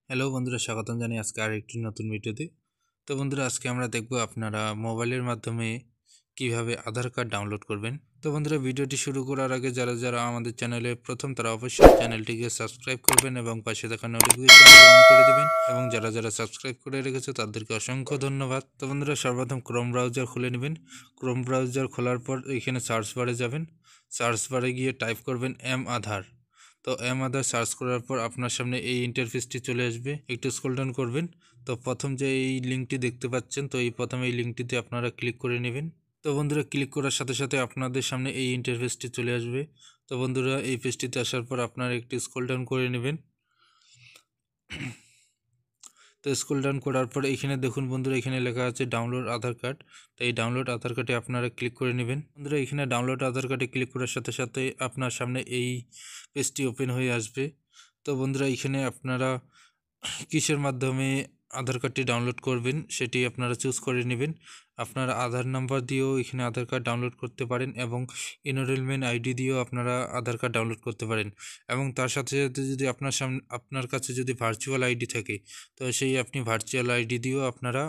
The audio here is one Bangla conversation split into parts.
হ্যালো বন্ধুরা, স্বাগতম জানাই আজকে আরেকটি নতুন ভিডিওতে। তো বন্ধুরা, আজকে আমরা দেখব আপনারা মোবাইলের মাধ্যমে কিভাবে আধার কার্ড ডাউনলোড করবেন। তো বন্ধুরা, ভিডিওটি শুরু করার আগে যারা যারা আমাদের চ্যানেলে প্রথম, তারা অবশ্যই চ্যানেলটিকে সাবস্ক্রাইব করবেন এবং পাশে থাকা নোটিফিকেশন অন করে দিবেন। এবং যারা যারা সাবস্ক্রাইব করে রেখেছে তাদেরকে অসংখ্য ধন্যবাদ। তো বন্ধুরা, সর্বপ্রথম ক্রোম ব্রাউজার খুলে নেবেন। ক্রোম ব্রাউজার খোলার পর এখানে সার্চ বারে যাবেন। সার্চ বারে গিয়ে টাইপ করবেন এম আধার। তো আধার সার্চ করার পর আপনার সামনে এই ইন্টারফেসটি চলে আসবে। একটু স্ক্রল ডাউন করবেন। তো প্রথম যে এই লিঙ্কটি দেখতে পাচ্ছেন, তো এই প্রথম এই লিঙ্কটিতে আপনারা ক্লিক করে নেবেন। তো বন্ধুরা, ক্লিক করার সাথে সাথে আপনাদের সামনে এই ইন্টারফেসটি চলে আসবে। তো বন্ধুরা, এই পেজটিতে আসার পর আপনারা একটু স্ক্রল ডাউন করে নেবেন। তো স্ক্রল ডাউন করার পর এখানে দেখুন বন্ধুরা, এখানে লেখা আছে ডাউনলোড আধার কার্ড। তো এই ডাউনলোড আধার কার্ডে আপনারা ক্লিক করে নেবেন। বন্ধুরা, এখানে ডাউনলোড আধার কার্ডে ক্লিক করার সাথে সাথে আপনার সামনে এই পেজটি ওপেন হয়ে আসবে। তো বন্ধুরা, এখানে আপনারা কিসের মাধ্যমে আধার কার্ডটি ডাউনলোড করবেন সেটি আপনারা চুজ করে নেবেন। আপনারা আধার নাম্বার দিয়েও এখানে আধার কার্ড ডাউনলোড করতে পারেন এবং এনরোলমেন্ট আইডি দিয়েও আপনারা আধার কার্ড ডাউনলোড করতে পারেন। এবং তার সাথে সাথে যদি আপনার কাছে যদি ভার্চুয়াল আইডি থাকে, তো সেই আপনি ভার্চুয়াল আইডি দিয়েও আপনারা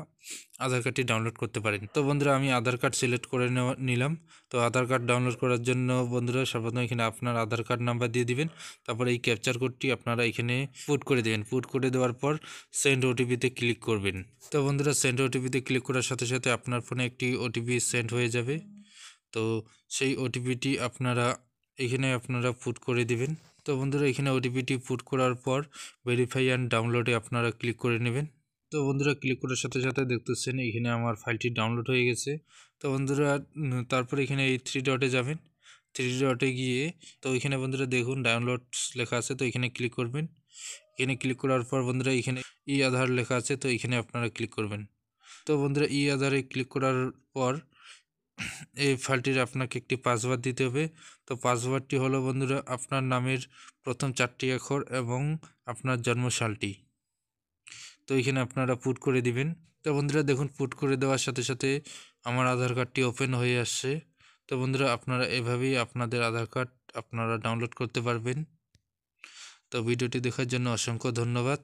আধার কার্ডটি ডাউনলোড করতে পারেন। তো বন্ধুরা, আমি আধার কার্ড সিলেক্ট করে নিলাম। তো আধার কার্ড ডাউনলোড করার জন্য বন্ধুরা, সর্বপ্রথম এখানে আপনার আধার কার্ড নাম্বার দিয়ে দিবেন। তারপরে এই ক্যাপচার কোডটি আপনারা এখানে পুট করে দেবেন। পুট করে দেওয়ার পর সেন্ড ওটিপিতে ক্লিক করবেন। তো বন্ধুরা, সেন্ড ওটিপিতে ক্লিক করার সাথে সাথে আপনার ফোনে একটি ওটিপি সেন্ড হয়ে যাবে। তো সেই ওটিপিটি আপনারা পুট করে দিবেন। তো বন্ধুরা, এখানে ওটিপিটি পুট করার পর ভেরিফাই অ্যান্ড ডাউনলোডে আপনারা ক্লিক করে নেবেন। তো বন্ধুরা, ক্লিক করার সাথে সাথে দেখতেছেন এখানে আমার ফাইলটি ডাউনলোড হয়ে গেছে। তো বন্ধুরা, তারপরে এখানে এই থ্রি ডটে যাবেন। থ্রি ডটে গিয়ে তো এখানে বন্ধুরা দেখুন ডাউনলোডস লেখা আছে, তো এখানে ক্লিক করবেন। এখানে ক্লিক করার পর বন্ধুরা, এখানে ই আধার লেখা আছে, তো এখানে আপনারা ক্লিক করবেন। তো বন্ধুরা, ই আধারে ক্লিক করার পর এই ফাইলটির আপনাকে একটি পাসওয়ার্ড দিতে হবে। তো পাসওয়ার্ডটি হলো বন্ধুরা আপনার নামের প্রথম 4টি অক্ষর এবং আপনার জন্মসালটি। তো এখানে আপনারা পুট করে দিবেন। তো বন্ধুরা দেখুন, পুট করে দেওয়ার সাথে সাথে আমার আধার কার্ডটি ওপেন হয়ে আসছে। তো বন্ধুরা, আপনারা এভাবেই আপনাদের আধার কার্ড আপনারা ডাউনলোড করতে পারবেন। তো ভিডিওটি দেখার জন্য অসংখ্য ধন্যবাদ।